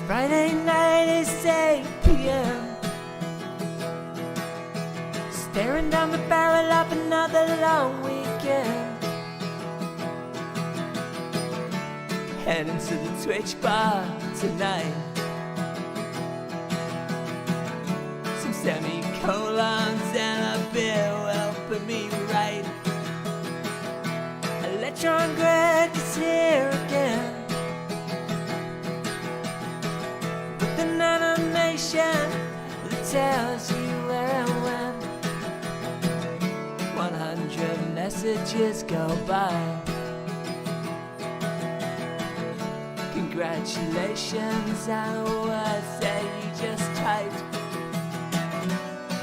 Friday night is 8 p.m. Staring down the barrel of another long weekend. Heading to the Twitch bar tonight. Some semicolons and a beer will put me right. Electron Greg is here again. An animation that tells you where and when. 100 messages go by. Congratulations on the words that you just typed.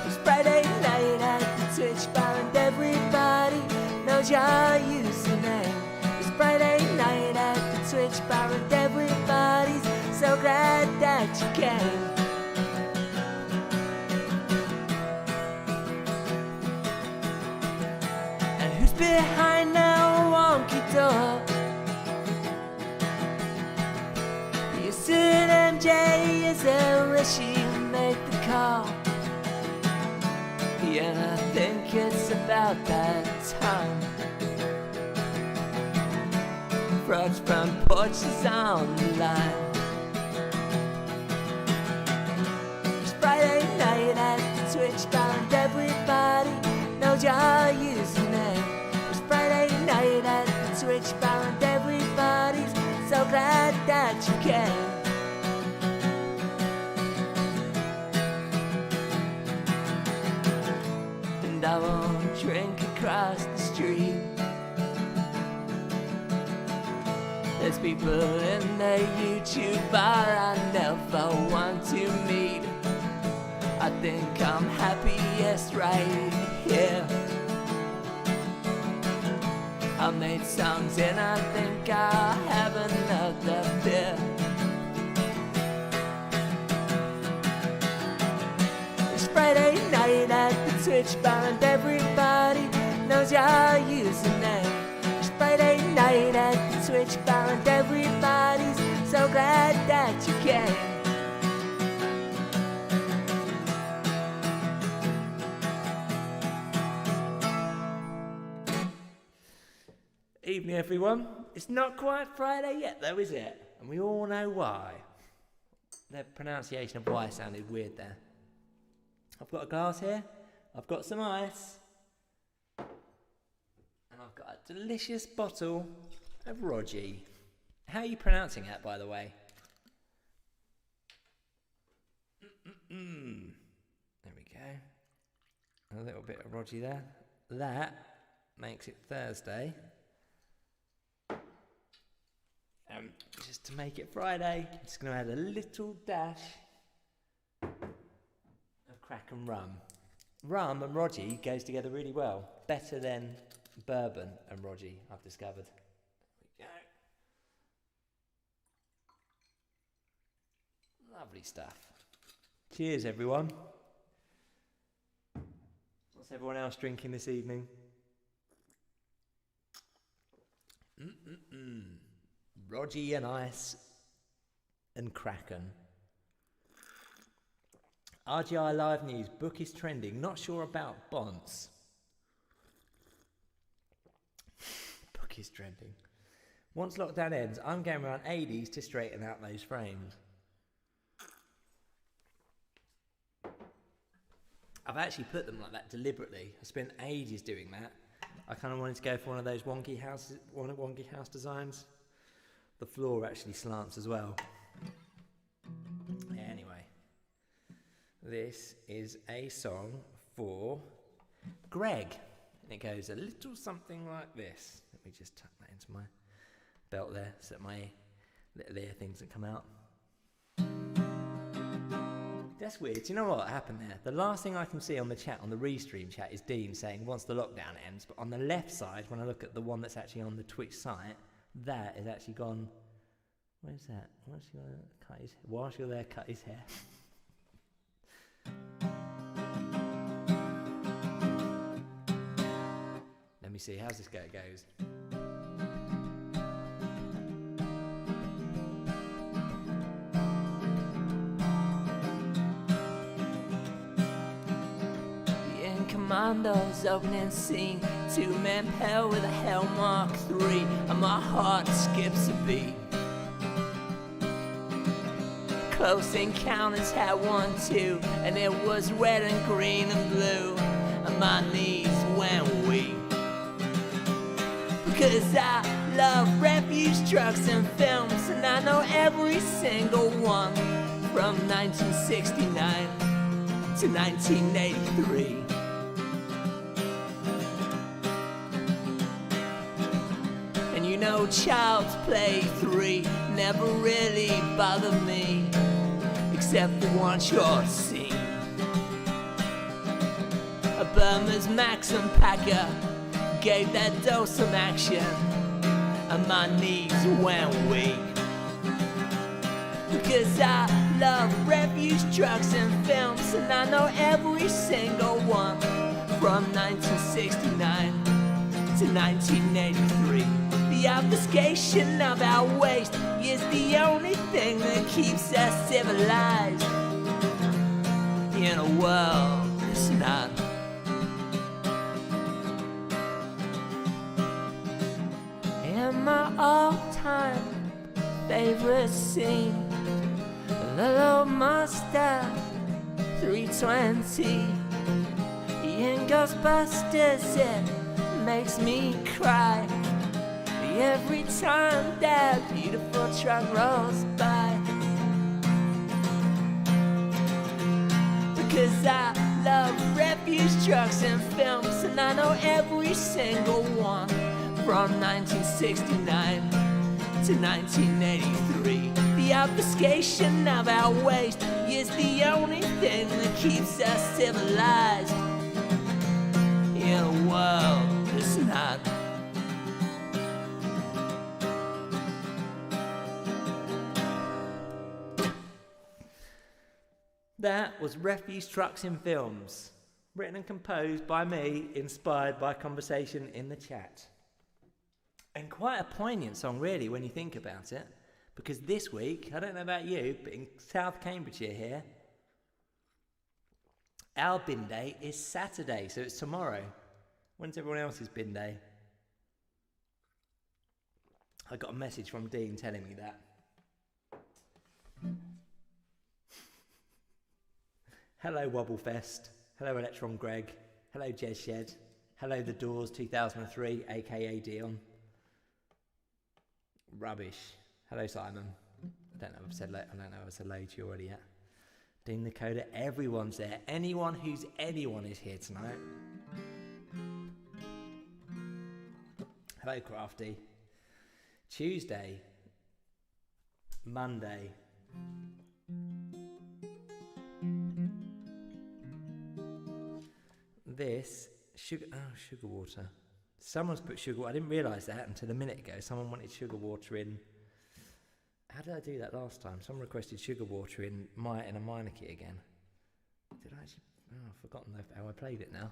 It's Friday night at the Twitch bar and everybody knows your username. It's Friday night at the Twitch bar and everybody's so glad that you came. And who's behind that wonky door? You said MJ is there where she made the call. Yeah, and I think it's about that time. Frogs front porch is on the line. Friday night at the Twitch bar and everybody knows your username. It's Friday night at the Twitch bar and everybody's so glad that you came. And I won't drink across the street. There's people in the YouTube bar I never want to meet. I think I'm happiest right here. I made songs and I think I'll have another beer. It's Friday night at the Twitch bar and everybody knows your username. It's Friday night at the Twitch bar and everybody's so glad that you came. Evening everyone. It's not quite Friday yet though, is it? And we all know why. The pronunciation of why sounded weird there. I've got a glass here, I've got some ice, and I've got a delicious bottle of Rogie. How are you pronouncing that, by the way? There we go. A little bit of Rogie there. That makes it Thursday. Just to make it Friday, I'm just going to add a little dash of crack and rum. Rum and Rogie goes together really well. Better than bourbon and Rogie, I've discovered. There we go. Lovely stuff. Cheers, everyone. What's everyone else drinking this evening? Rogie and ice and Kraken. RGI Live News, book is trending. Not sure about Bonds. Book is trending. Once lockdown ends, I'm going around 80s to straighten out those frames. I've actually put them like that deliberately. I spent ages doing that. I kind of wanted to go for one of those wonky house designs. The floor actually slants as well. Anyway, this is a song for Greg. And it goes a little something like this. Let me just tuck that into my belt there so that my little ear things that come out. That's weird. Do you know what happened there? The last thing I can see on the chat, on the restream chat, is Dean saying once the lockdown ends. But on the left side, when I look at the one that's actually on the Twitch site, that is actually gone. Where's that? Whilst you're there, cut his hair. Let me see. How's this go? It goes. Commando's opening scene, two-man pair with a Hell Mark III, and my heart skips a beat. Close Encounters had one too, and it was red and green and blue, and my knees went weak. Because I love refuse trucks and films, and I know every single one from 1969 to 1983. And you know Child's Play 3 never really bothered me, except for one short scene. A Burma's Maxim Packer gave that dough some action, and my knees went weak. Because I love refuse trucks and films, and I know every single one from 1969 to 1983. The obfuscation of our waste is the only thing that keeps us civilized in a world that's not. And my all-time favorite scene, the little mustache 320 in Ghostbusters, it makes me cry every time that beautiful truck rolls by. Because I love refuse trucks and films, and I know every single one from 1969 to 1983. The obfuscation of our waste is the only thing that keeps us civilized in a world that's not. That was Refuse Trucks in Films, written and composed by me, inspired by conversation in the chat. And quite a poignant song, really, when you think about it. Because this week, I don't know about you, but in South Cambridgeshire here, our bin day is Saturday, so it's tomorrow. When's everyone else's bin day? I got a message from Dean telling me that. Hello Wobblefest. Hello Electron Greg. Hello Jez Shed. Hello The Doors 2003, aka Dion. Rubbish. Hello Simon. I don't know if I've said hello to you already yet. Dean Nakota, everyone's there. Anyone who's anyone is here tonight. Hello Crafty. Tuesday. Monday. This sugar water. Someone's put sugar water. I didn't realise that until a minute ago. Someone wanted sugar water in. How did I do that last time? Someone requested sugar water in a minor key again. Did I actually? Oh, I've forgotten how I played it now.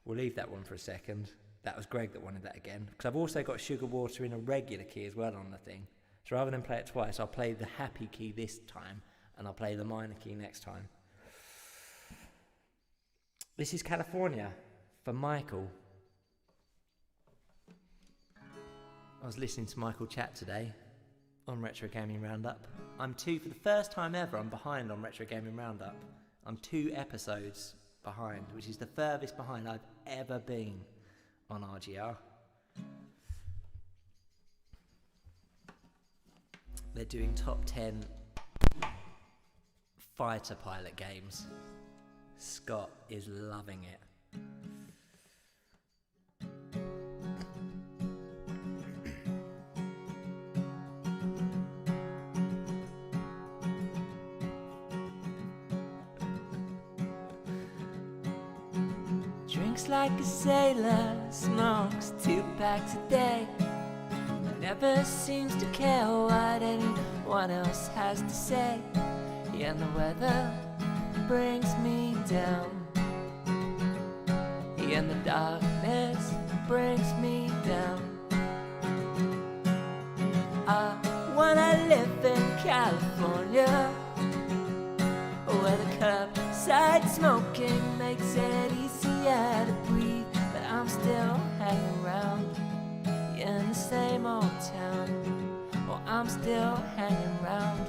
We'll leave that one for a second. That was Greg that wanted that again. Because I've also got sugar water in a regular key as well on the thing. So rather than play it twice, I'll play the happy key this time, and I'll play the minor key next time. This is California for Michael. I was listening to Michael chat today on Retro Gaming Roundup. For the first time ever, I'm behind on Retro Gaming Roundup. I'm 2 episodes behind, which is the furthest behind I've ever been on RGR. They're doing top 10 fighter pilot games. Scott is loving it. Drinks like a sailor, smokes 2 packs a day. Never seems to care what anyone else has to say. And the weather brings me down. And the darkness brings me down. I wanna live in California, where the curb side smoking makes it easier to breathe, but I'm still hanging around in the same old town. Oh, I'm still hanging around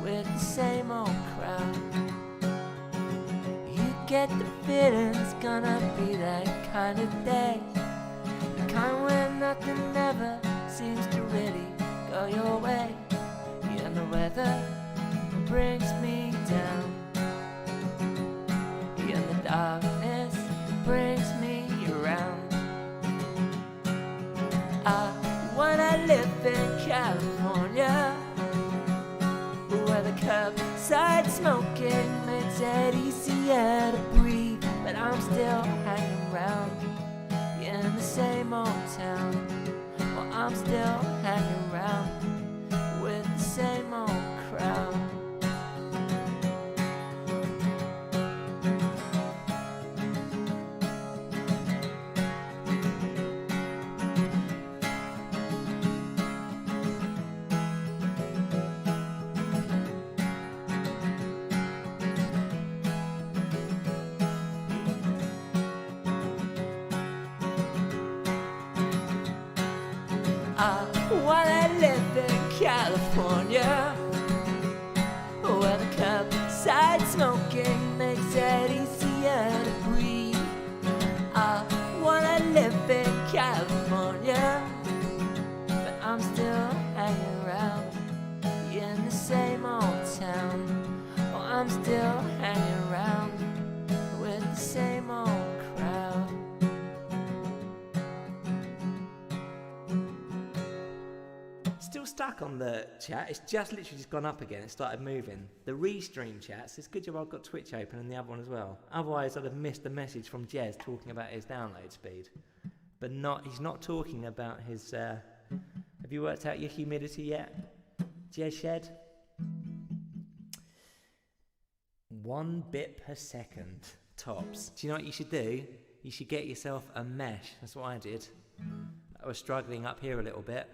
with the same old crowd. You get the feeling it's gonna be that kind of day, the kind where nothing ever seems to really go your way. And the weather brings me down, and the darkness brings me around. I wanna live in California, where the curbside smoking makes it easier to breathe, but I'm still hanging around in the same old town. Well, I'm still hanging around with the same old crowd. I wanna live in California, where the curbside smoking makes it easier to breathe. I wanna live in California, but I'm still hanging around in the same old town. Oh, I'm still hanging around with the same old crowd. Still stuck on the chat. It's just literally just gone up again. It started moving. The restream chats. It's good job I've got Twitch open and the other one as well. Otherwise, I'd have missed the message from Jez talking about his download speed. But he's not talking about his. Have you worked out your humidity yet, Jez Shed? 1 bit per second tops. Do you know what you should do? You should get yourself a mesh. That's what I did. I was struggling up here a little bit.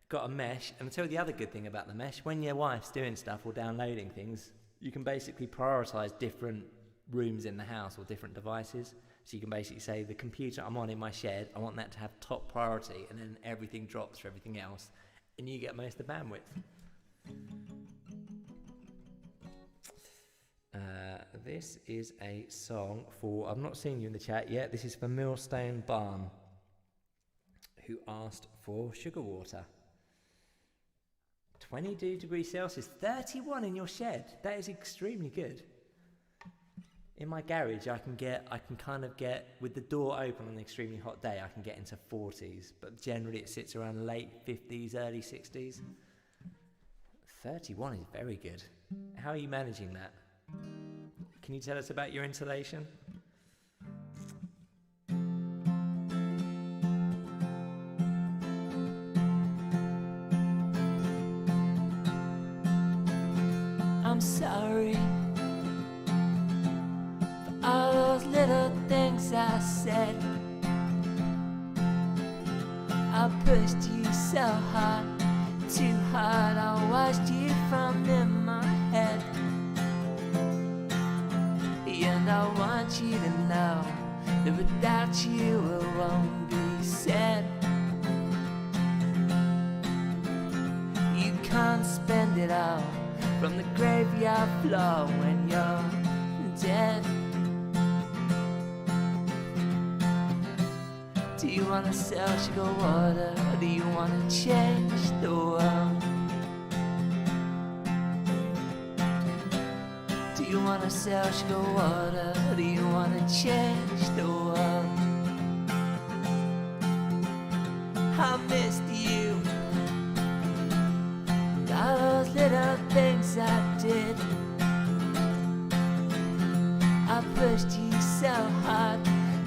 Got a mesh, and I'll tell you the other good thing about the mesh. When your wife's doing stuff or downloading things, you can basically prioritize different rooms in the house or different devices. So you can basically say, the computer I'm on in my shed, I want that to have top priority, and then everything drops for everything else, and you get most of the bandwidth. This is a song for, I've not seen you in the chat yet, this is for Millstone Barn, who asked for Sugar Water. 22 degrees Celsius, 31 in your shed. That is extremely good. In my garage, I can kind of get, with the door open on an extremely hot day, I can get into 40s, but generally it sits around late 50s, early 60s. 31 is very good. How are you managing that? Can you tell us about your insulation? I'm sorry for all those little things I said. I pushed you so hard, too hard. I watched you from in my head. And I want you to know that without you it won't be said. You can't spend it all from the graveyard floor when you're dead. Do you wanna sell sugar water, or do you wanna change the world? Do you wanna sell sugar water, or do you wanna change the world? I missed you, all those little things I did. I pushed you so hard,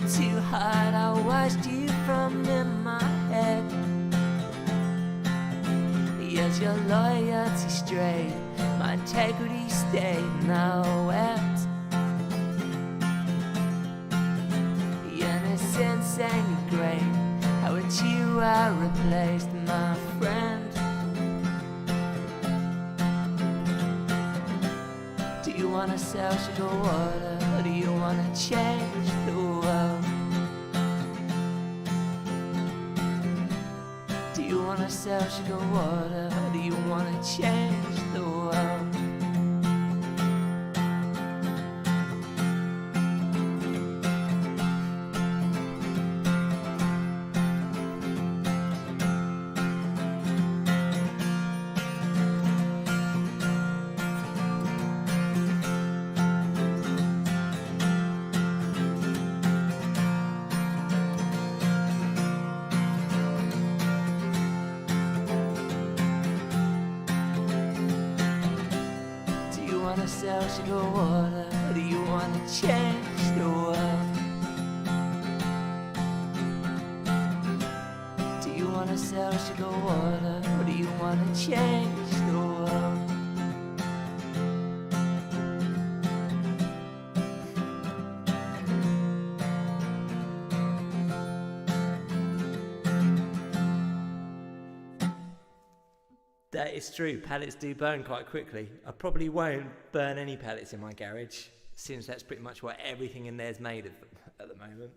too hard. I watched you from in my head. Yes, your loyalty strayed, my integrity stayed, and I wept. And it's insanely great how with you I replaced my friend. Do you wanna sell sugar water, or do you wanna change the world? Do you wanna sell sugar water, or do you wanna change the world? Sell sugar water, or do you wanna change the world? Do you wanna sell sugar water, or do you wanna change the world? That is true, pallets do burn quite quickly. I probably won't burn any pallets in my garage, since that's pretty much what everything in there is made of at the moment.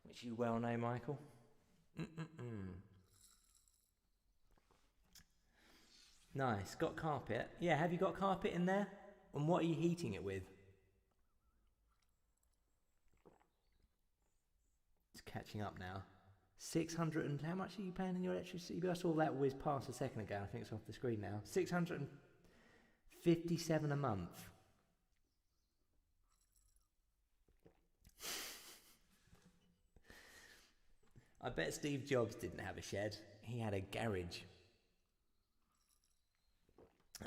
Which you well know, Michael. Nice, got carpet. Yeah, have you got carpet in there? And what are you heating it with? It's catching up now. 600 and how much are you paying in your electricity bill? I saw that whiz past a second ago. I think it's off the screen now. 657 a month. I bet Steve Jobs didn't have a shed. He had a garage.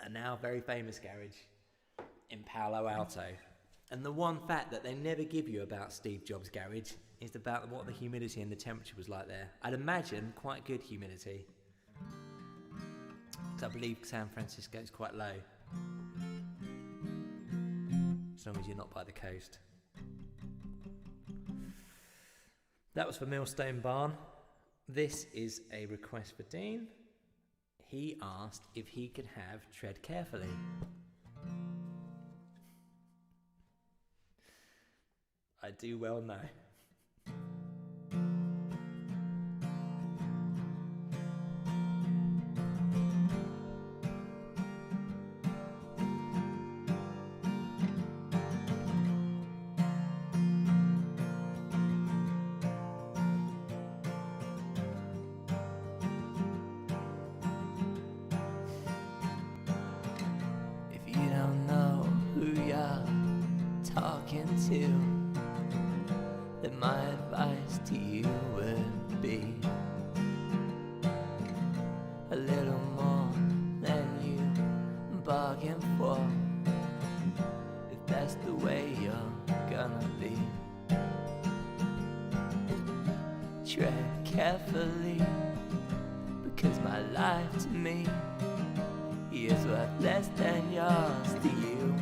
A now very famous garage in Palo Alto. And the one fact that they never give you about Steve Jobs' garage is about what the humidity and the temperature was like there. I'd imagine quite good humidity. Because I believe San Francisco is quite low. As long as you're not by the coast. That was for Millstone Barn. This is a request for Dean. He asked if he could have Tread Carefully. I do well know. If you don't know who you're talking to, then my advice to you would be a little more than you bargained for, if that's the way you're gonna be. Tread carefully, because my life to me is worth less than yours to you.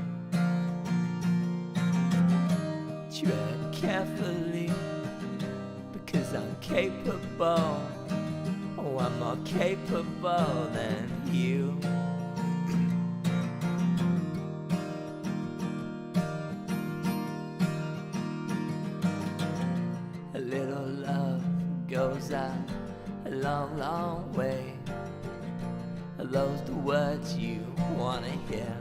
Tread carefully, because I'm capable. Oh, I'm more capable than you. A little love goes out a long, long way. Are those the words you wanna hear?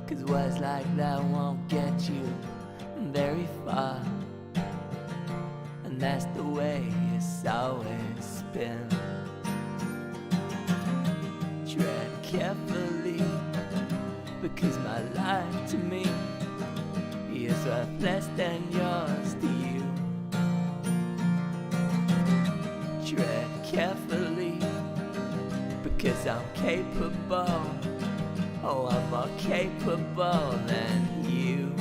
'Cause words like that won't get you very far, and that's the way it's always been. Tread carefully, because my life to me is worth less than yours to you. Tread carefully, because I'm capable. Oh, I'm more capable than you.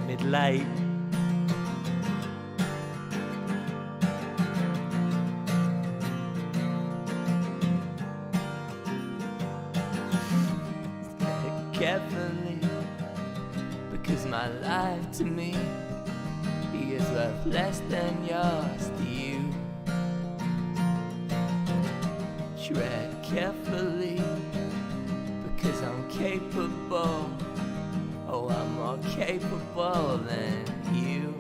Mid-late. Carefully, because my life to me is worth less than yours to you. Tread carefully, because I'm capable. Oh, I'm more capable than you.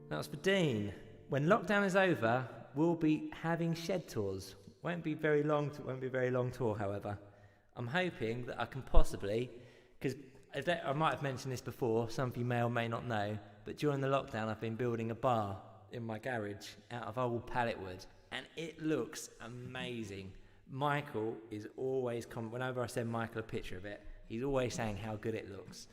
That was for Dean. When lockdown is over, we'll be having shed tours. Won't be very long tour, however. I'm hoping that I can possibly, because I might have mentioned this before, some of you may or may not know, but during the lockdown I've been building a bar in my garage out of old pallet wood, and it looks amazing. Michael is always, whenever I send Michael a picture of it, he's always saying how good it looks.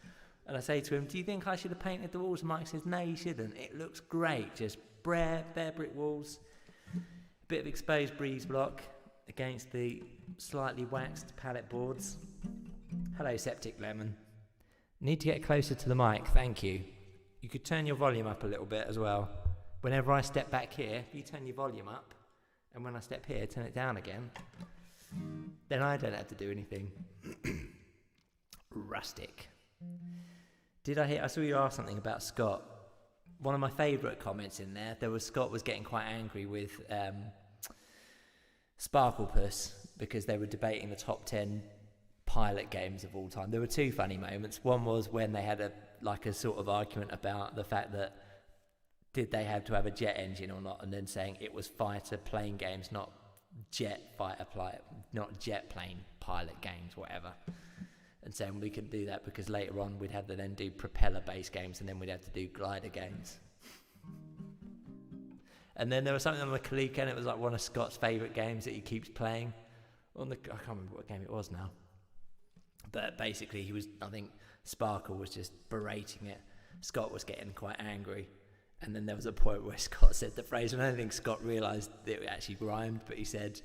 And I say to him, do you think I should have painted the walls? And Mike says, no, you shouldn't. It looks great, just bare brick walls, a bit of exposed breeze block against the slightly waxed pallet boards. Hello, Septic Lemon. Need to get closer to the mic, thank you. You could turn your volume up a little bit as well. Whenever I step back here, if you turn your volume up, and when I step here, turn it down again, then I don't have to do anything. Rustic. I saw you ask something about Scott. One of my favourite comments in there was Scott was getting quite angry with Sparklepus because they were debating the top 10 pilot games of all time. There were two funny moments. One was when they had a sort of argument about the fact that did they have to have a jet engine or not, and then saying it was fighter plane games, not jet plane pilot games, whatever. And saying we could do that because later on we'd have to then do propeller-based games, and then we'd have to do glider games. And then there was something on the Kalika, and it was like one of Scott's favourite games that he keeps playing. I can't remember what game it was now. But basically I think Sparkle was just berating it. Scott was getting quite angry. And then there was a point where Scott said the phrase, and I don't think Scott realised that it actually rhymed, but he said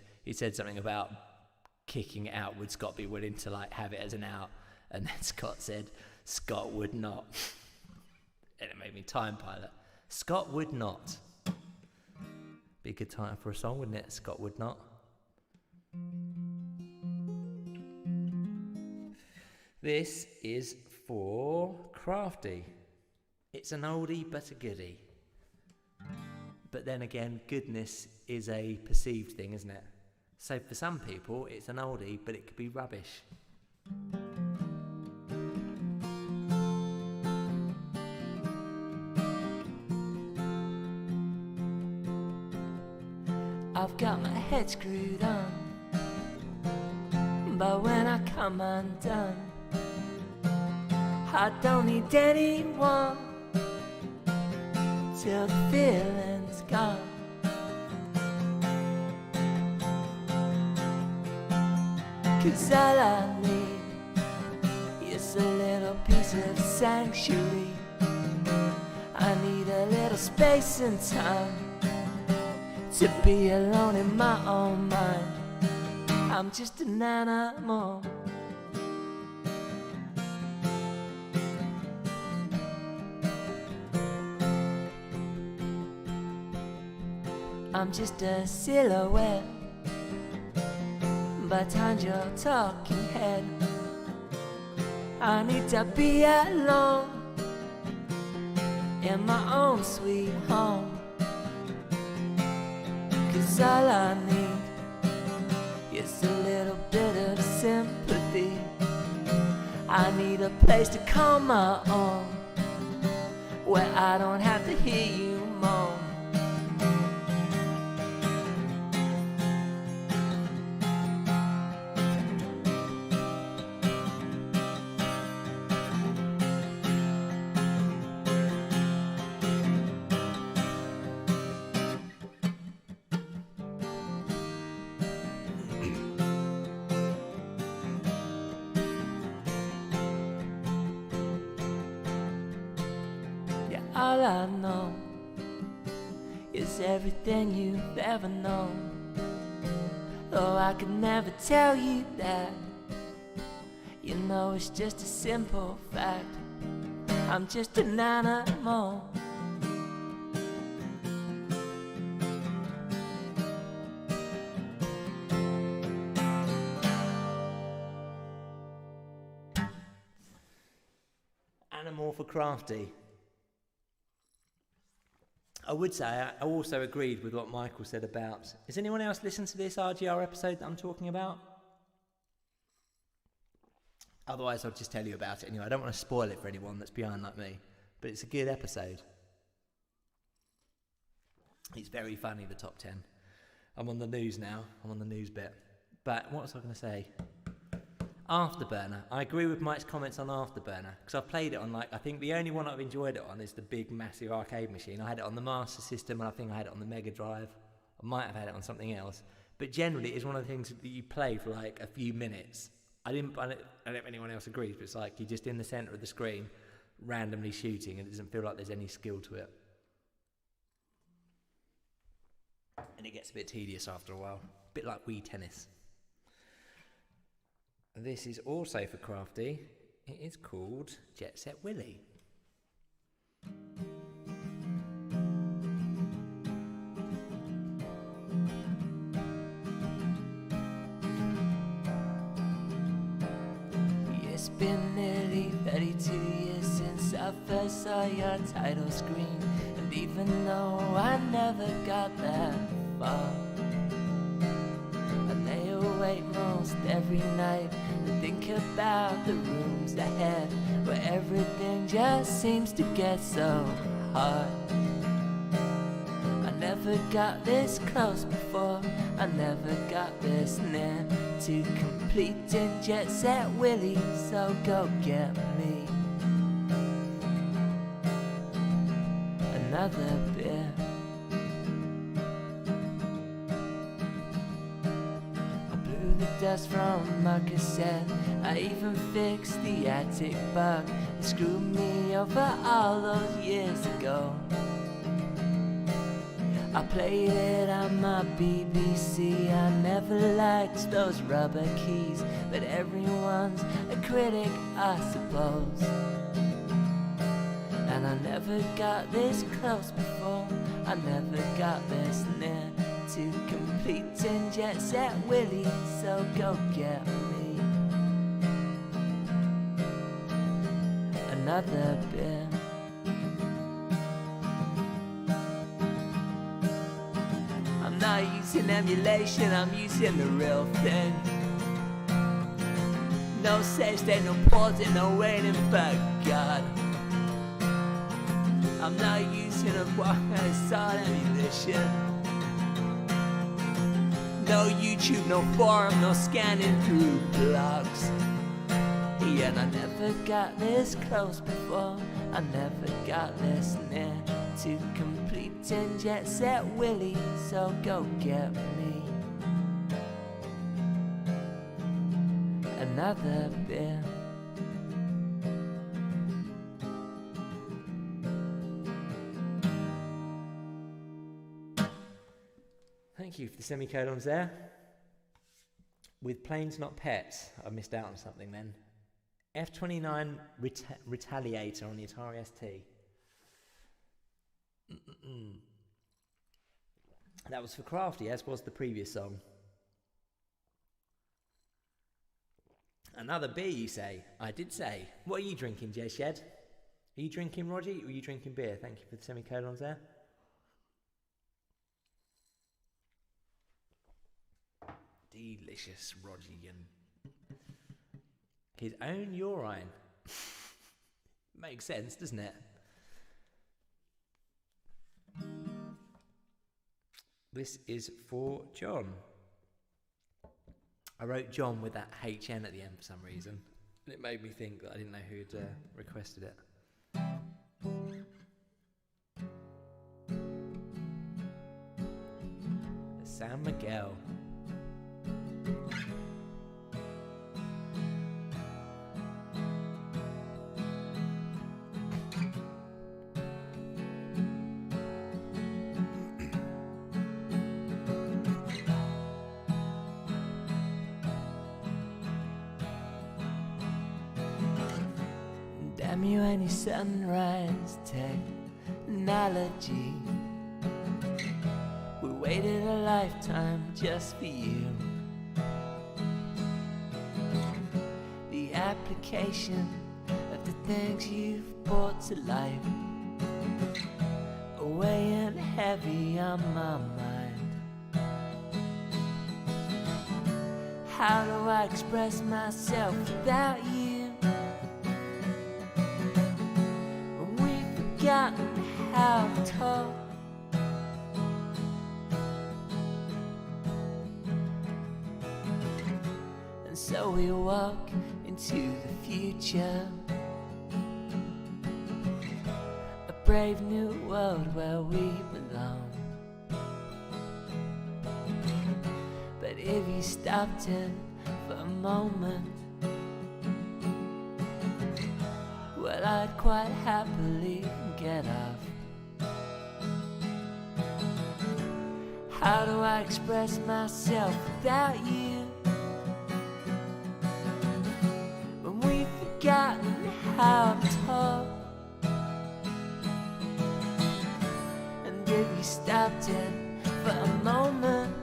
something about kicking it out. Would Scott be willing to have it as an out? And then Scott said, Scott would not. And it made me time pilot. Scott would not. Be a good title for a song, wouldn't it? Scott would not. This is for Crafty. It's an oldie but a goodie. But then again, goodness is a perceived thing, isn't it? So for some people, it's an oldie, but it could be rubbish. I've got my head screwed on, but when I come undone, I don't need anyone till the feeling's gone. 'Cause all I need is a little piece of sanctuary. I need a little space and time to be alone in my own mind. I'm just an animal. I'm just a silhouette behind your talking head. I need to be alone in my own sweet home. 'Cause all I need is a little bit of sympathy. I need a place to call my own, where I don't have to hear you moan. All I know is everything you've ever known. Though I could never tell you that, you know it's just a simple fact. I'm just an animal. Animal for Crafty. I would say I also agreed with what Michael said about... Has anyone else listened to this RGR episode that I'm talking about? Otherwise, I'll just tell you about it anyway. I don't want to spoil it for anyone that's behind like me. But it's a good episode. It's very funny, the top 10. I'm on the news now. I'm on the news bit. But what was I going to say? Afterburner. I agree with Mike's comments on Afterburner. Because I've played it on, I think the only one I've enjoyed it on is the big, massive arcade machine. I had it on the Master System, and I think I had it on the Mega Drive. I might have had it on something else. But generally, it's one of the things that you play for a few minutes. I don't know if anyone else agrees, but it's you're just in the centre of the screen, randomly shooting, and it doesn't feel like there's any skill to it. And it gets a bit tedious after a while. A bit like Wii Tennis. This is also for Crafty. It is called Jet Set Willy. It's been nearly 32 years since I first saw your title screen. And even though I never got that far, I lay awake most every night and think about the rooms ahead, where everything just seems to get so hard. I never got this close before, I never got this near to completing Jet Set Willy, so go get me another beer. I blew the dust from my cassette, I even fixed the attic bug that screwed me over all those years ago. I played it on my BBC, I never liked those rubber keys, but everyone's a critic, I suppose. And I never got this close before, I never got this near to completing Jet Set Willy, so go get me another beer. I'm not using emulation, I'm using the real thing. No save state, no pausing, no waiting for God. I'm not using a assault ammunition. No YouTube, no forum, no scanning through blogs. Yeah, and I never got this close before, I never got this near to completing Jet Set Willy, so go get me another beer. Thank you for the semicolons there. With Planes Not Pets, I missed out on something then. F-29 Retaliator on the Atari ST. That was for Crafty, as was the previous song. Another beer, you say? I did say. What are you drinking, J-Shed? Are you drinking, Roger, or are you drinking beer? Thank you for the semicolons there. Delicious, Rogian. His own urine. Makes sense, doesn't it? This is for John. I wrote John with that HN at the end for some reason. And it made me think that I didn't know who'd requested it. San Miguel. Damn you, any sunrise technology. We waited a lifetime just for you. The application of of the things you've brought to life are weighing heavy on my mind. How do I express myself without you? When we've forgotten how to talk. And so we walk into the future, a brave new world where we belong. But if you stopped in for a moment, well, I'd quite happily get off. How do I express myself without you? When we've forgotten how to talk. And if you stopped in for a moment,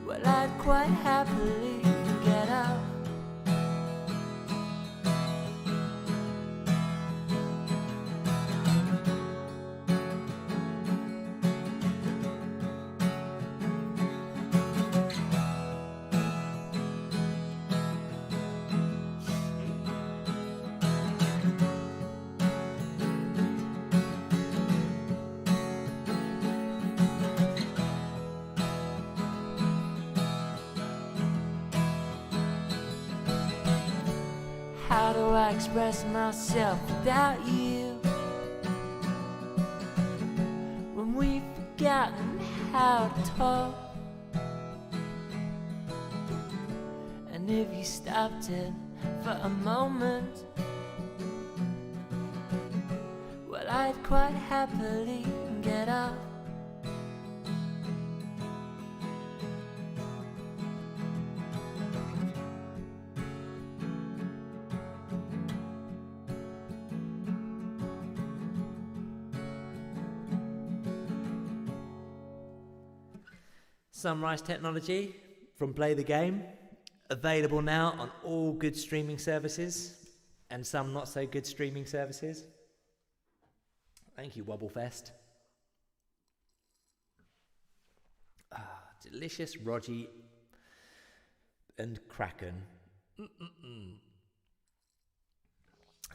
well, I'd quite happily get out. How do I express myself without you? When we've forgotten how to talk. And if you stopped it for a moment, well, I'd quite happily get up. Sunrise Technology from Play the Game, available now on all good streaming services and some not so good streaming services. Thank you, Wobblefest. Delicious Rogie and Kraken. It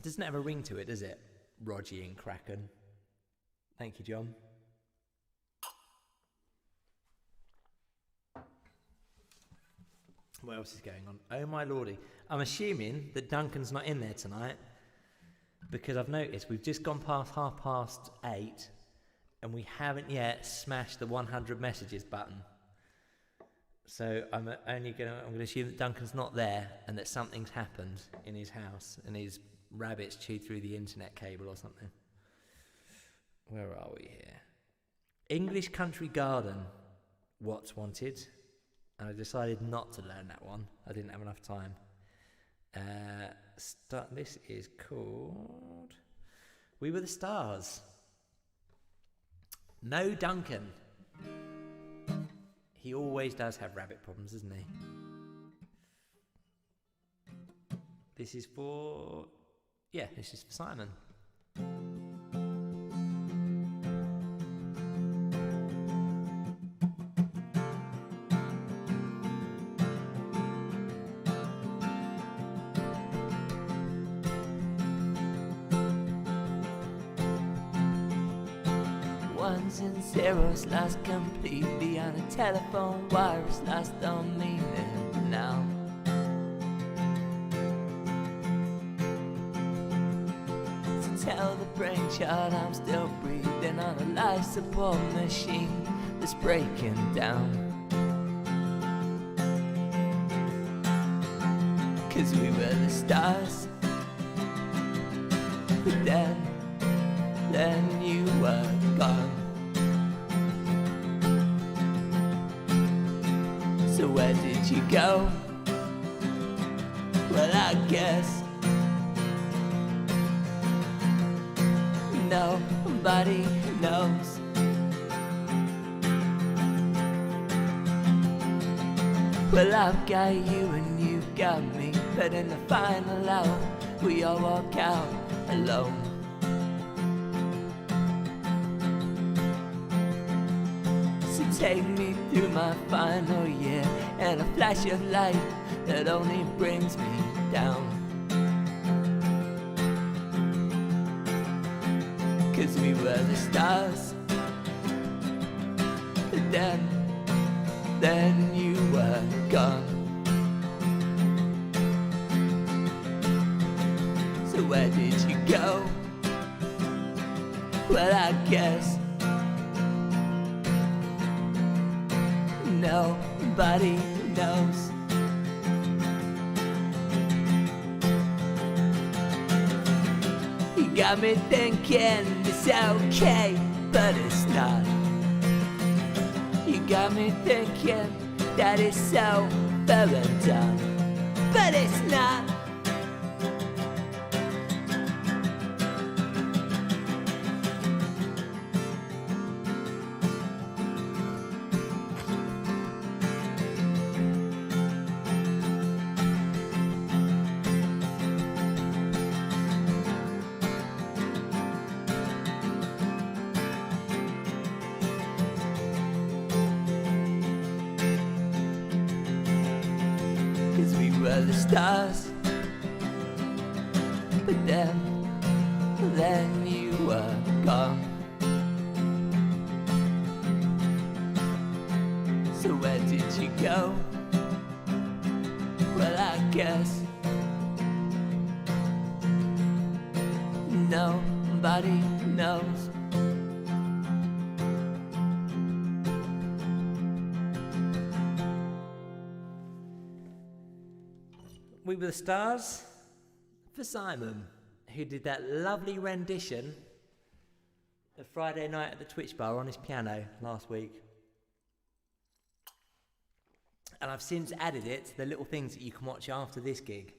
doesn't have a ring to it, does it? Rogie and Kraken. Thank you, John. What else is going on? Oh my lordy. I'm assuming that Duncan's not in there tonight because I've noticed we've just gone past 8:30 and we haven't yet smashed the 100 messages button. So I'm going to assume that Duncan's not there and that something's happened in his house and his rabbits chewed through the internet cable or something. Where are we here? English Country Garden. What's wanted? And I decided not to learn that one. I didn't have enough time. This is called We Were the Stars. No Duncan. He always does have rabbit problems, doesn't he? This is for Simon. Ones and zeros lost completely on a telephone wire is lost all meaning now. So tell the brain child I'm still breathing on a life support machine that's breaking down. 'Cause we were the stars, but then you were gone. So where did you go? Well, I guess nobody knows. Well, I've got you and you've got me. but in the final hour, we all walk out alone. So take me through my final year, and a flash of light that only brings me down. 'Cause we were the stars, but then you were gone. So where did you go? Well, I guess nobody knows. You got me thinking it's okay, but it's not. You got me thinking that it's so well and done, but it's not. Were the stars, but then you were gone. So where did you go? Well, I guess nobody knows. We Were the Stars for Simon, who did that lovely rendition of Friday Night at the Twitch Bar on his piano last week. And I've since added it to the little things that you can watch after this gig.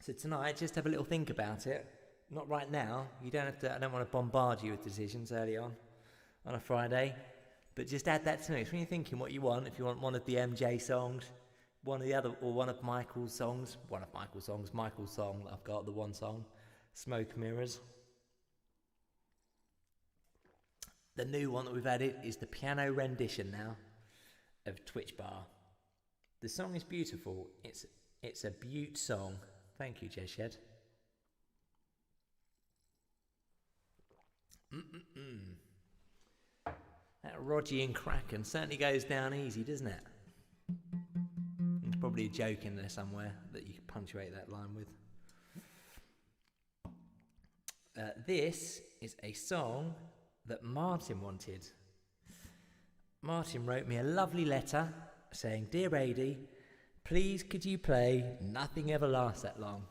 So tonight, just have a little think about it. Not right now. You don't have to. I don't want to bombard you with decisions early on a Friday. But just add that to me. So when you're thinking what you want, if you want one of the MJ songs, one of the other, or one of Michael's songs, Michael's song that I've got, the one song, Smoke Mirrors. The new one that we've added is the piano rendition now of Twitch Bar. The song is beautiful. It's a beaut song. Thank you, Jez Shed. That Rogie and Kraken certainly goes down easy, doesn't it? There's probably a joke in there somewhere that you can punctuate that line with. This is a song that Martin wanted. Martin wrote me a lovely letter saying, "Dear Adi, please could you play Nothing Ever Lasts That Long?"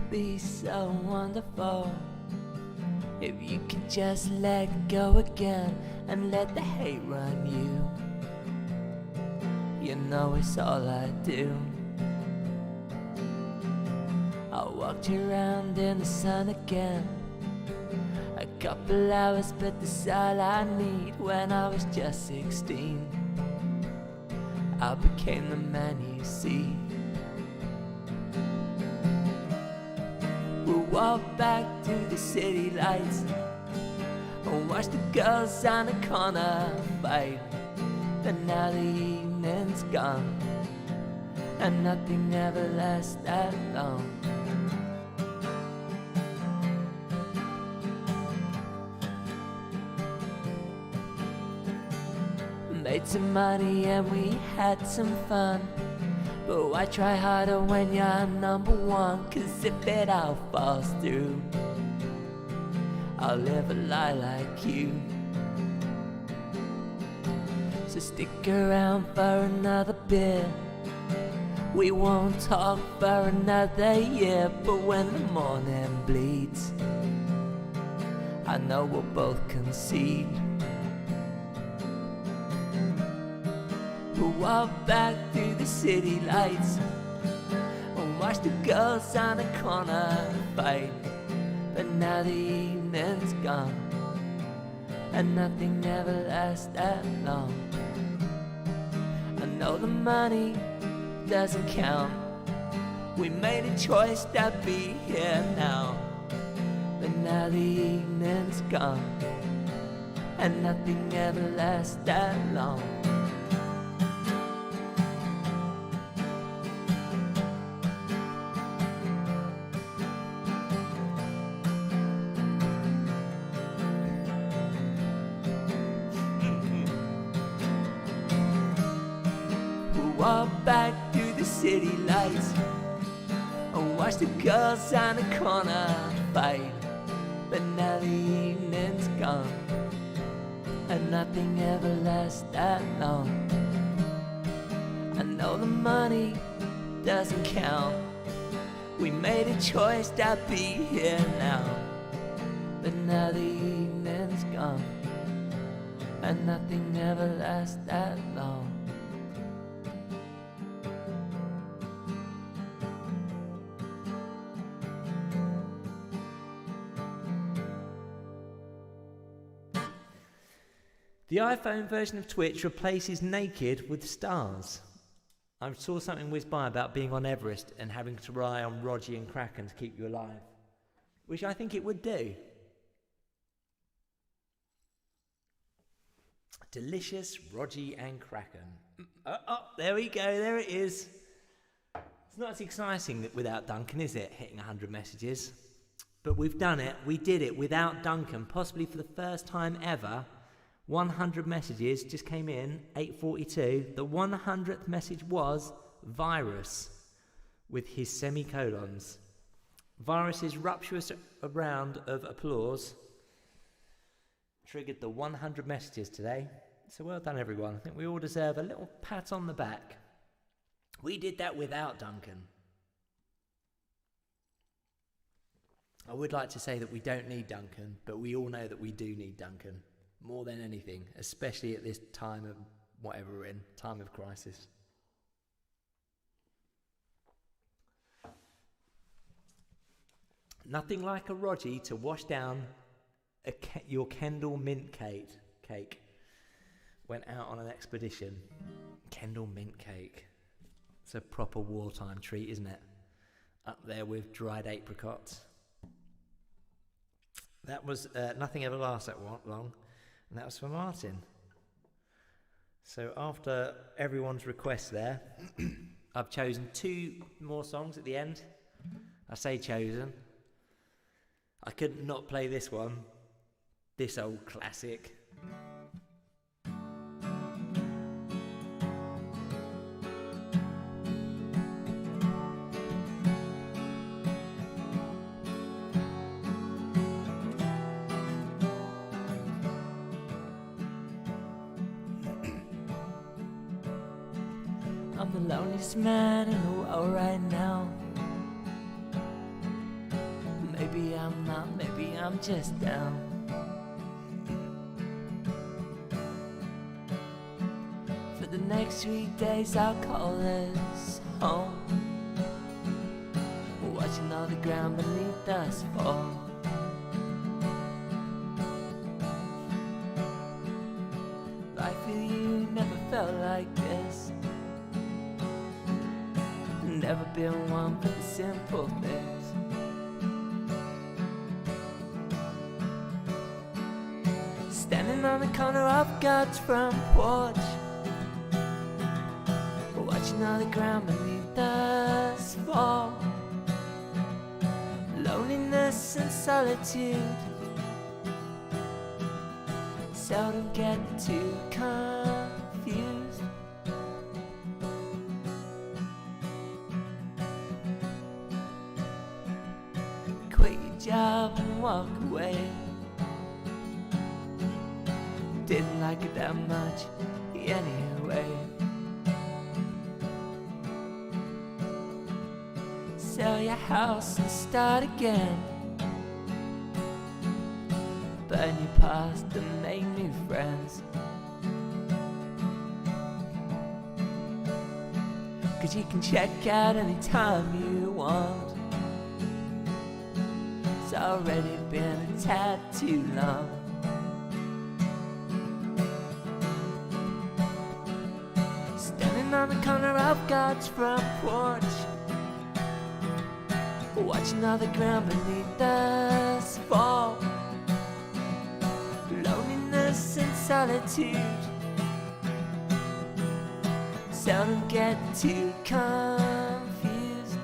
Be so wonderful if you could just let go again and let the hate run you. You know it's all I do. I walked around in the sun again, a couple hours, but that's all I need. When I was just 16, I became the man you see. We'll walk back to the city lights and watch the girls on the corner fight. But now the evening's gone and nothing ever lasts that long. Made some money and we had some fun, but why try harder when you're number one? 'Cause if it all falls through, I'll live a lie like you. So stick around for another bit. We won't talk for another year, but when the morning bleeds, I know we'll both concede. who walk back through the city lights and watch the girls on the corner fight. But now the evening's gone and nothing ever lasts that long. I know the money doesn't count. We made a choice that be here now. But now the evening's gone and nothing ever lasts that long. Walk back through the city lights and watch the girls on the corner fight. But now the evening's gone and nothing ever lasts that long. I know the money doesn't count. We made a choice that be here now. But now the evening's gone and nothing ever lasts that long. The iPhone version of Twitch replaces naked with stars. I saw something whiz by about being on Everest and having to rely on Rogie and Kraken to keep you alive, which I think it would do. Delicious Rogie and Kraken. Oh, there we go, there it is. It's not as exciting without Duncan, is it, hitting 100 messages? But we've done it, we did it without Duncan, possibly for the first time ever. 100 messages just came in, 8:42. The 100th message was Virus, with his semicolons. Virus's rapturous round of applause triggered the 100 messages today. So well done, everyone. I think we all deserve a little pat on the back. We did that without Duncan. I would like to say that we don't need Duncan, but we all know that we do need Duncan. More than anything, especially at this time of whatever we're in, time of crisis. Nothing like a Rogie to wash down your Kendall mint cake. Went out on an expedition. Kendall mint cake. It's a proper wartime treat, isn't it? Up there with dried apricots. That was Nothing Ever Lasts That Long. And that was for Martin. So after everyone's request there, I've chosen 2 more songs at the end. I say chosen. I couldn't not play this one. This old classic. I'm the loneliest man in the world right now. Maybe I'm not, maybe I'm just down. For the next 3 days I'll call this home, watching all the ground beneath us fall. Life with you never felt like this. Never been one for the simple things. Standing on the corner of God's front porch, watching all the ground beneath us fall. Loneliness and solitude seldom get too confused. Quit your job and walk away. Didn't like it that much anyway. Sell your house and start again. Burn your past and make new friends. 'cause you can check out anytime you want. It's already been a tad too long. Standing on the corner of God's front porch, watching all the ground beneath us fall. Loneliness and solitude seldom get too confused.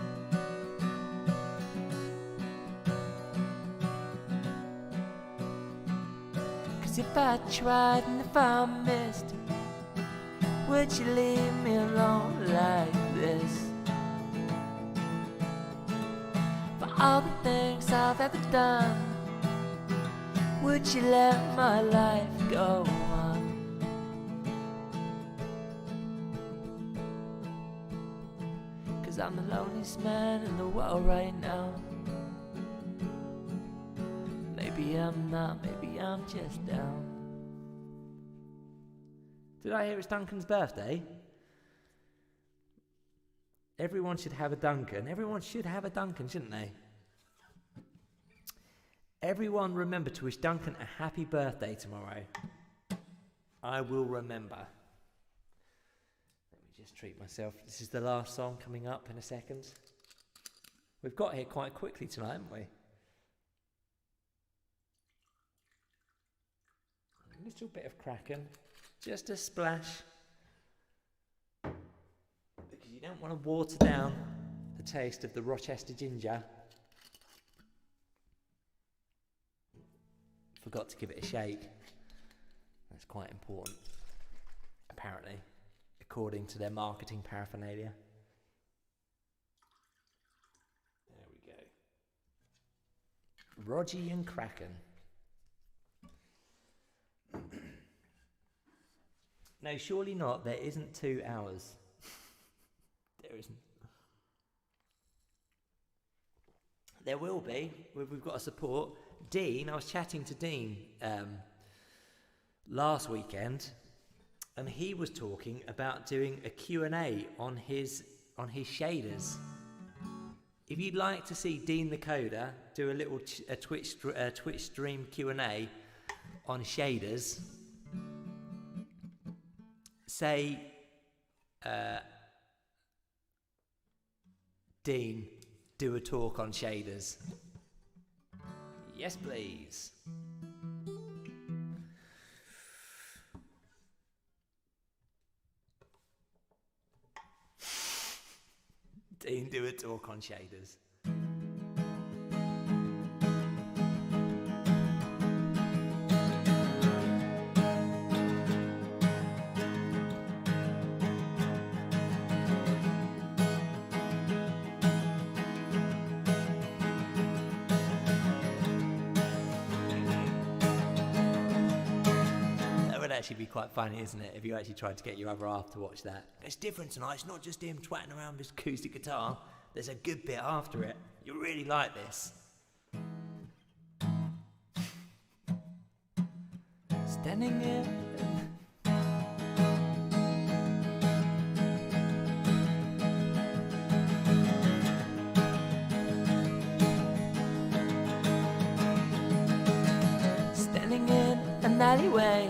Cause if I tried and if I missed, would you leave me alone like this? For all the things I've ever done, would you let my life go on? Cause I'm the loneliest man in the world right now. Maybe I'm not, maybe I'm just down. Did I hear it's Duncan's birthday? Everyone should have a Duncan. Everyone should have a Duncan, shouldn't they? Everyone remember to wish Duncan a happy birthday tomorrow. I will remember. Let me just treat myself. This is the last song coming up in a second. We've got here quite quickly tonight, haven't we? A little bit of Kraken. Just a splash. Because you don't want to water down the taste of the Rochester ginger. Forgot to give it a shake. That's quite important, apparently, according to their marketing paraphernalia. There we go. Rogie and Kraken. No, surely not. There isn't 2 hours. There isn't. There will be. We've got a support. Dean, I was chatting to Dean last weekend, and he was talking about doing a Q&A on his shaders. If you'd like to see Dean the Coder do a little Twitch stream Q&A on shaders, say, Dean, do a talk on shaders. Yes, please. Dean, do a talk on shaders. Actually be quite funny, isn't it, if you actually tried to get your other half to watch that. It's different tonight. It's not just him twatting around with his acoustic guitar. There's a good bit after it. You'll really like this. Standing in an alleyway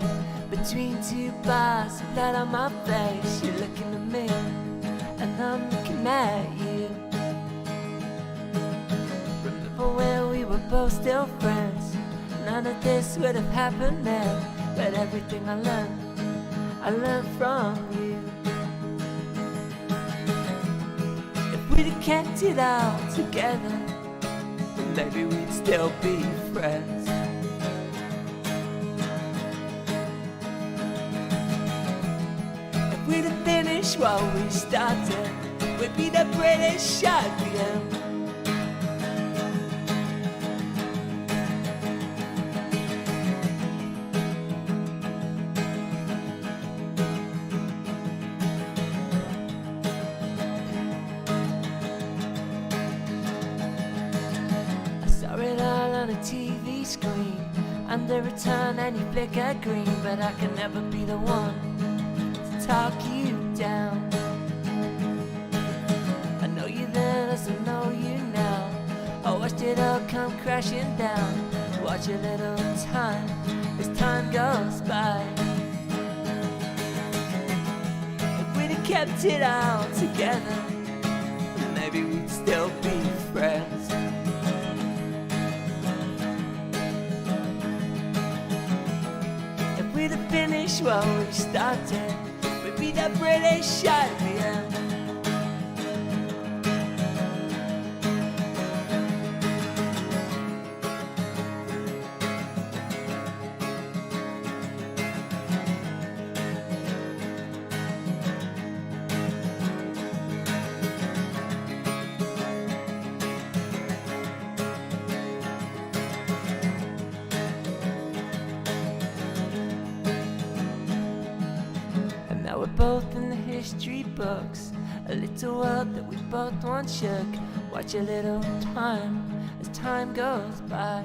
between 2 bars, blood on my face. You're looking at me, and I'm looking at you. Remember when we were both still friends? None of this would have happened then. But everything I learned from you. If we'd have kept it all together, maybe we'd still be friends. We'd have finished what we started. We'd be the British champion. I saw it all on a TV screen, under a turn and you flicker green, but I can never be the one talk you down. crashing down. Watch a little time as time goes by. If we'd have kept it all together, maybe we'd still be friends. If we'd have finished what we started, we'd be the British IBM. We're both in the history books, a little world that we both once shook. Watch a little time as time goes by.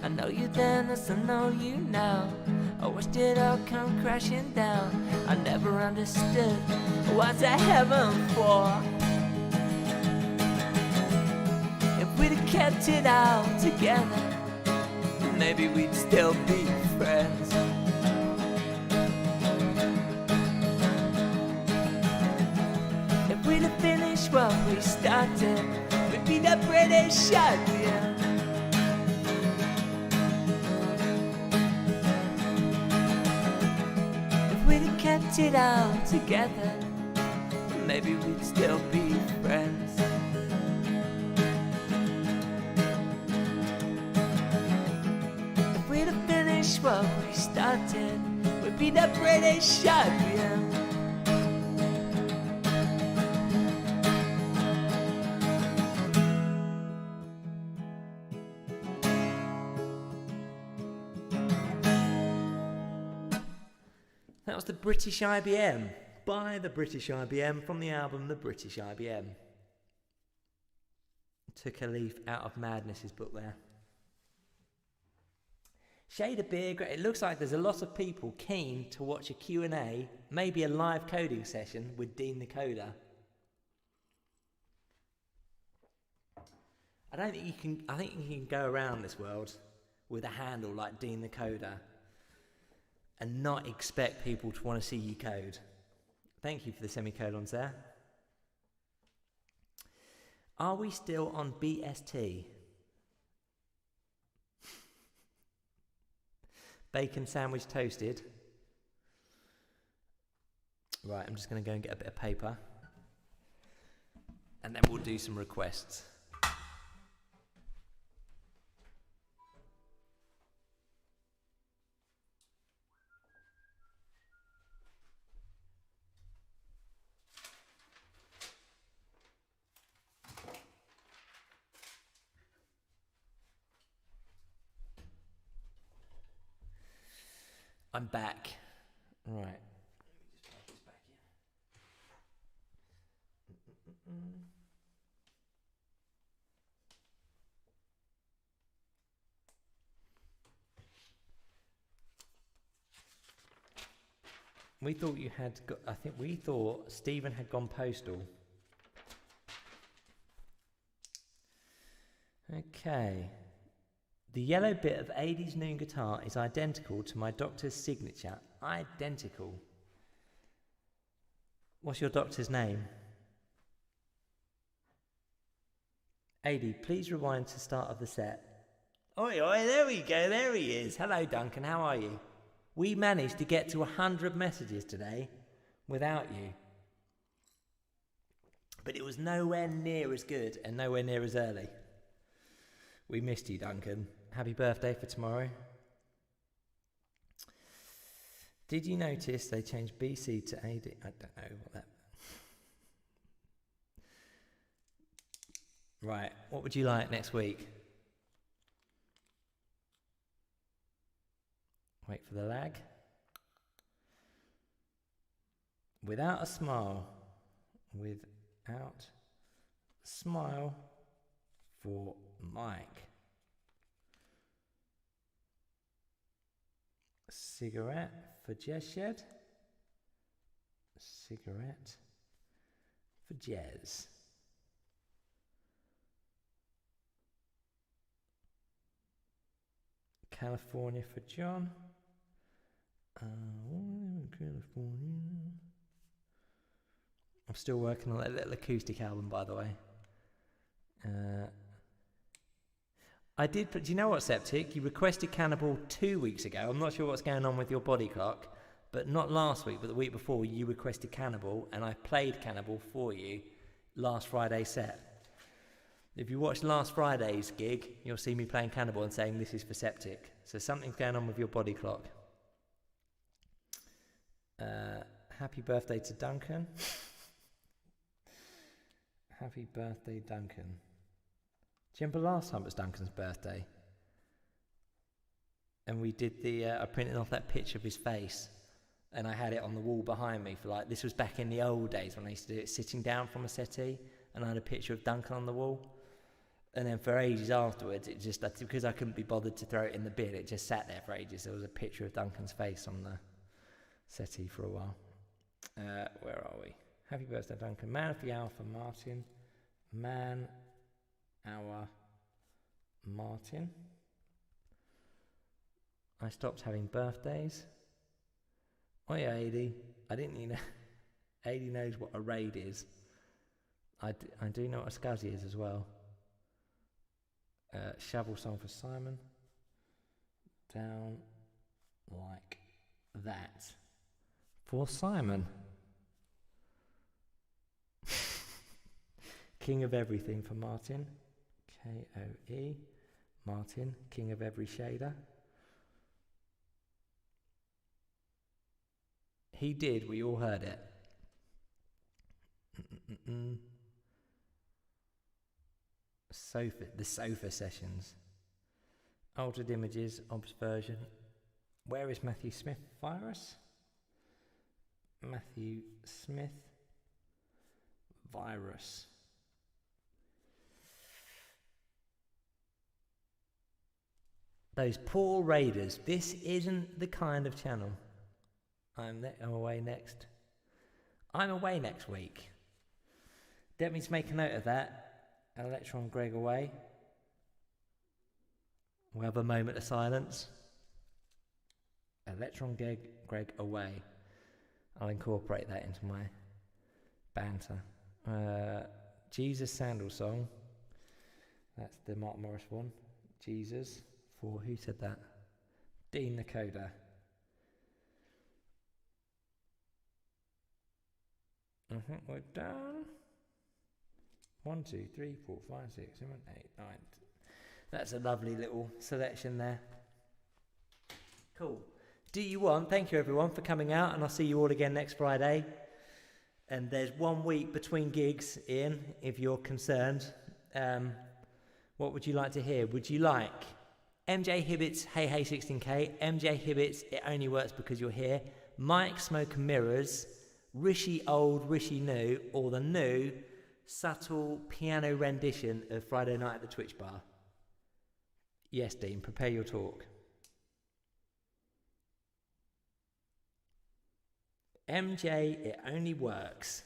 I know you then as I know you now. I watched it all come crashing down. I never understood what's a heaven for. If we'd have kept it all together, maybe we'd still be friends. If we'd have finished what we started, we'd be the British IBM. If we'd have kept it all together, maybe we'd still be friends. If we'd have finished what we started, we'd be the British IBM. That was the British IBM, by the British IBM, from the album The British IBM. Took a leaf out of Madness's book there. Shade of beer, great. It looks like there's a lot of people keen to watch a Q&A, maybe a live coding session with Dean the Coder. I think you can go around this world with a handle like Dean the Coder and not expect people to want to see you code. Thank you for the semicolons there. Are we still on BST? Bacon sandwich toasted. Right, I'm just going to go and get a bit of paper. And then we'll do some requests. I'm back. Right. Let me just plug this back in. We thought you had got, I think we thought Stephen had gone postal. Okay. The yellow bit of Adie's noon guitar is identical to my doctor's signature. Identical. What's your doctor's name? Adie, please rewind to start of the set. Oi, oi, there we go, there he is. Hello, Duncan, how are you? We managed to get to 100 messages today without you. But it was nowhere near as good and nowhere near as early. We missed you, Duncan. Happy birthday for tomorrow. Did you notice they changed BC to AD? I don't know what that... Right, what would you like next week? Wait for the lag. Without a smile. Without a smile for Mike. Cigarette for Jez. Cigarette for Jez. California for John. California. I'm still working on that little acoustic album, by the way. I did, but do you know what, Septic? You requested Cannibal 2 weeks ago. I'm not sure what's going on with your body clock, but not last week, but the week before, you requested Cannibal, and I played Cannibal for you last Friday's set. If you watched last Friday's gig, you'll see me playing Cannibal and saying this is for Septic. So something's going on with your body clock. Happy birthday to Duncan. Happy birthday, Duncan. Do you remember last time it was Duncan's birthday? And we did I printed off that picture of his face, and I had it on the wall behind me for like, this was back in the old days when I used to do it sitting down from a settee, and I had a picture of Duncan on the wall. And then for ages afterwards, it just, because I couldn't be bothered to throw it in the bin, it just sat there for ages. There was a picture of Duncan's face on the settee for a while. Where are we? Happy birthday, Duncan. Man of the hour for Martin. Man hour Martin. I stopped having birthdays. Oh yeah, AD. I didn't know. AD knows what a raid is. I do know what a scuzzy is as well. Shovel song for Simon. Down like that. For Simon. King of everything for Martin. K-O-E. Martin, king of every shader. He did, we all heard it. The sofa sessions. Altered images, obs version. Where is Matthew Smith virus? Matthew Smith virus. Those poor raiders. This isn't the kind of channel. I'm away next. I'm away next week. Let me make a note of that. Electron Greg away. We'll have a moment of silence. Electron Greg away. I'll incorporate that into my banter. Jesus Sandal song. That's the Mark Morris one. Jesus. For who said that? Dean Nakoda. I think we're done. 1, 2, 3, 4, 5, 6, 7, 8, 9. That's a lovely little selection there. Cool. Thank you everyone for coming out, and I'll see you all again next Friday. And there's 1 week between gigs, Ian, if you're concerned. What would you like to hear? Would you like MJ Hibbett's Hey Hey 16K, MJ Hibbett's It Only Works Because You're Here, Mike Smoke and Mirrors, Rishi Old, Rishi New, or the new subtle piano rendition of Friday Night at the Twitch Bar? Yes, Dean, prepare your talk. MJ, It Only Works.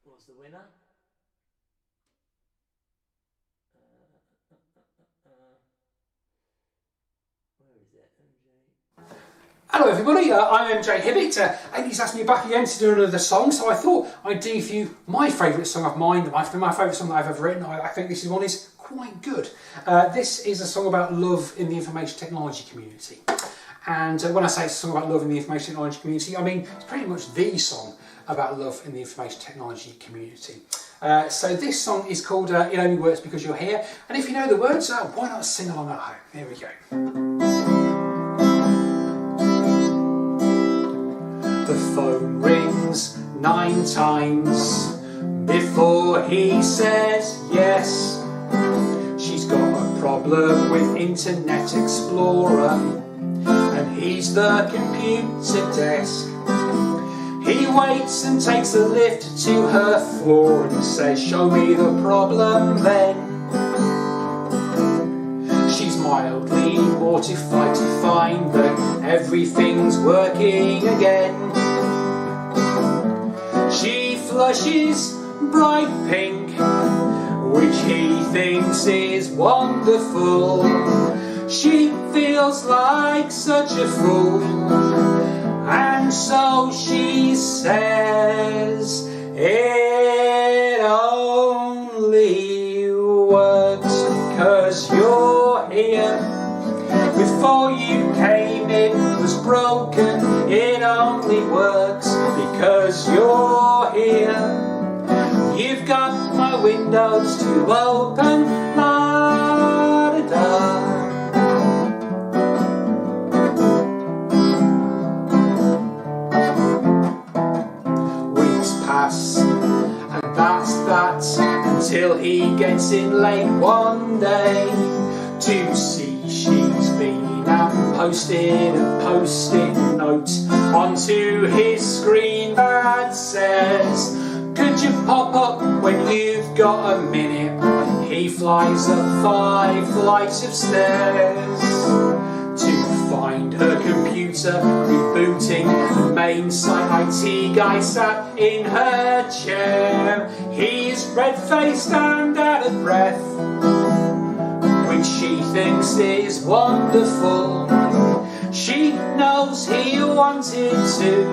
What's the winner? Where is it? MJ. Hello everybody, I'm MJ Hibbett. Amy's asked me back again to do another song, so I thought I'd do for you my favourite song of mine, my favourite song that I've ever written. I think this one is quite good. This is a song about love in the information technology community. And when I say it's a song about love in the information technology community, I mean it's pretty much the song about love in the information technology community. So this song is called It Only Works Because You're Here, and if you know the words, why not sing along at home? Here we go. The phone rings 9 times before he says yes. She's got a problem with Internet Explorer, and he's the computer desk. He waits and takes a lift to her floor and says, "Show me the problem then." She's mildly mortified to find that everything's working again. She flushes bright pink, which he thinks is wonderful. She feels like such a fool, and so she says it only works because you're here. Before you came it was broken. It only works because you're here. You've got my windows to open, la-da-da. Weeks pass, and that's that, until he gets in late one day to see she's been out and posted a post-it note onto his screen that says, could you pop up when you've got a minute? He flies up 5 flights of stairs to find her computer rebooting. The main site IT guy sat in her chair. He's red-faced and out of breath, which she thinks is wonderful. She knows he wanted to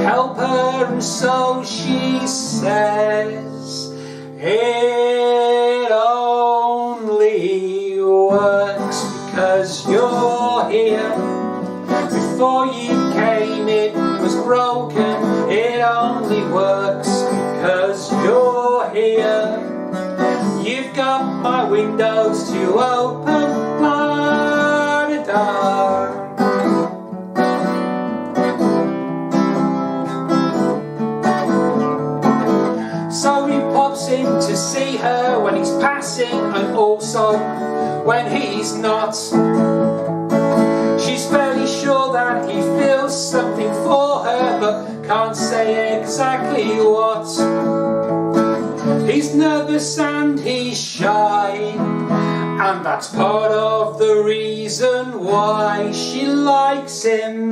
help her, and so she says it only works because you're here. Before you came it was broken. It only works because you're here. You've got my windows to open, la-da-da. So he pops in to see her when he's passing, and also when he's not. She's fairly sure that he feels something for her, but can't say exactly what. He's nervous and he's shy, and that's part of the reason why she likes him.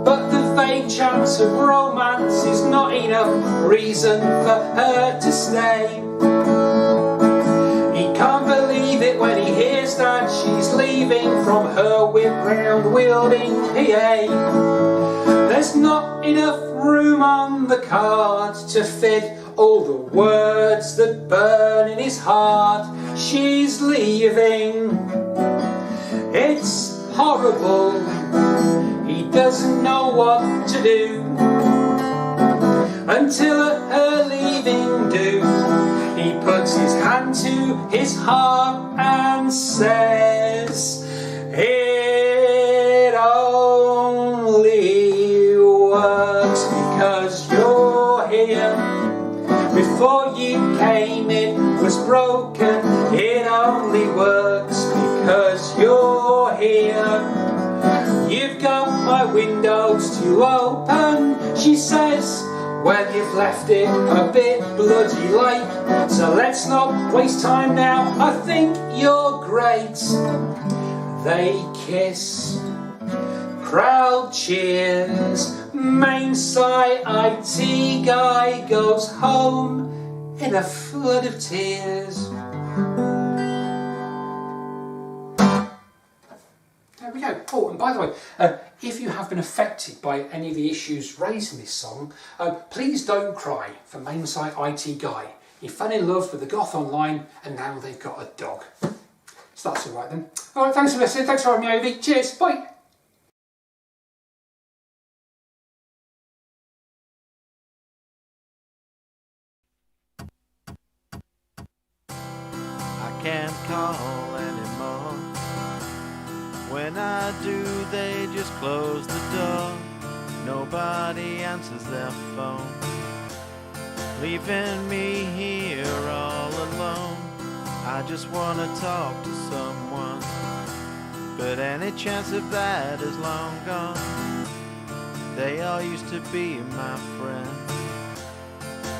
But the vague chance of romance is not enough reason for her to stay. He can't believe it when he hears that she's leaving from her whip-round wielding PA. There's not enough room on the card to fit all the words that burn in his heart. She's leaving. It's horrible. He doesn't know what to do until her leaving do. He puts his hand to his heart and says, it only works because you're here. Before you came it was broken. It only works because you're here. You've got my windows to open, she says, when you've left it a bit bloody late. So let's not waste time now, I think you're great. They kiss, crowd cheers, main site IT guy goes home in a flood of tears. There we go. Oh, and by the way, if you have been affected by any of the issues raised in this song, please don't cry for main site IT guy. He fell in love with the goth online, and now they've got a dog. So that's all right then. All right, thanks for listening. Thanks for having me over. Cheers. Bye. I can't call anymore. When I do, they just close the door. Nobody answers their phone, leaving me here all alone. I just wanna talk to someone, but any chance of that is long gone. They all used to be my friends.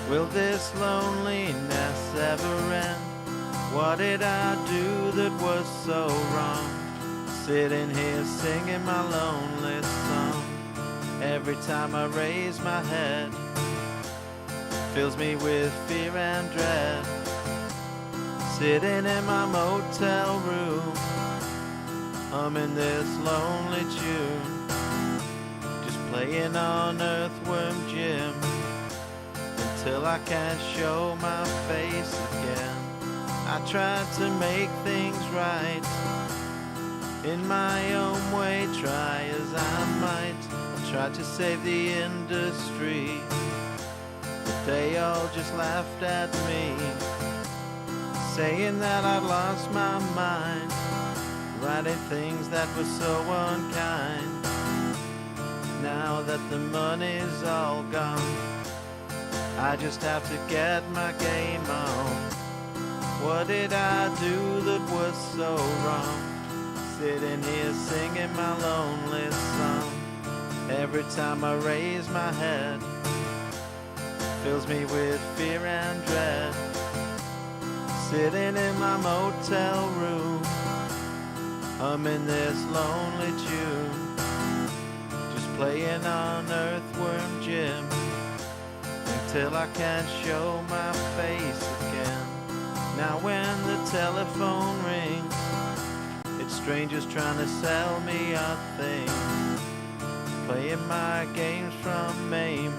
Will this loneliness ever end? What did I do that was so wrong? Sitting here singing my lonely song. Every time I raise my head, fills me with fear and dread. Sitting in my motel room, humming this lonely tune, just playing on Earthworm Jim until I can't show my face again. I tried to make things right in my own way, try as I might. I tried to save the industry, but they all just laughed at me, saying that I'd lost my mind, writing things that were so unkind. Now that the money's all gone, I just have to get my game on. What did I do that was so wrong? Sitting here singing my lonely song. Every time I raise my head, fills me with fear and dread. Sitting in my motel room, humming this lonely tune, just playing on Earthworm Jim until I can't show my face again. Now when the telephone rings, it's strangers trying to sell me a thing, playing my games from Maine,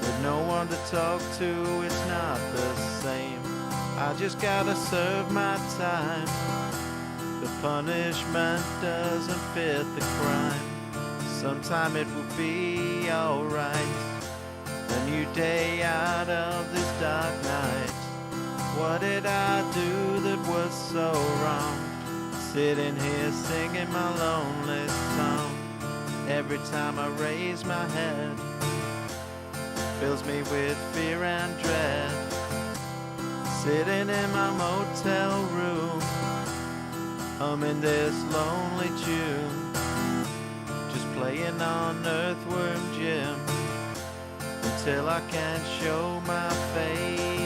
with no one to talk to, it's not the same. I just gotta serve my time, the punishment doesn't fit the crime. Sometime it will be alright, a new day out of this dark night. What did I do that was so wrong? Sitting here singing my lonely song. Every time I raise my head, fills me with fear and dread. Sitting in my motel room, humming this lonely tune, just playing on Earthworm Jim until I can't show my face